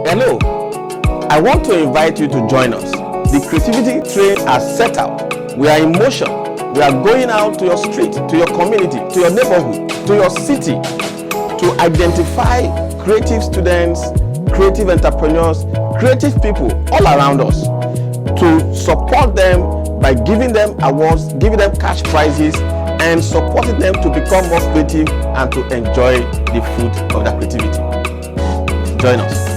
Hello, I want to invite you to join us. The creativity train has set out. We are in motion. We are going out to your street, to your community, to your neighborhood, to your city, to identify creative students, creative entrepreneurs, creative people all around us, to support them by giving them awards, giving them cash prizes, and supporting them to become more creative and to enjoy the fruit of their creativity. Join us.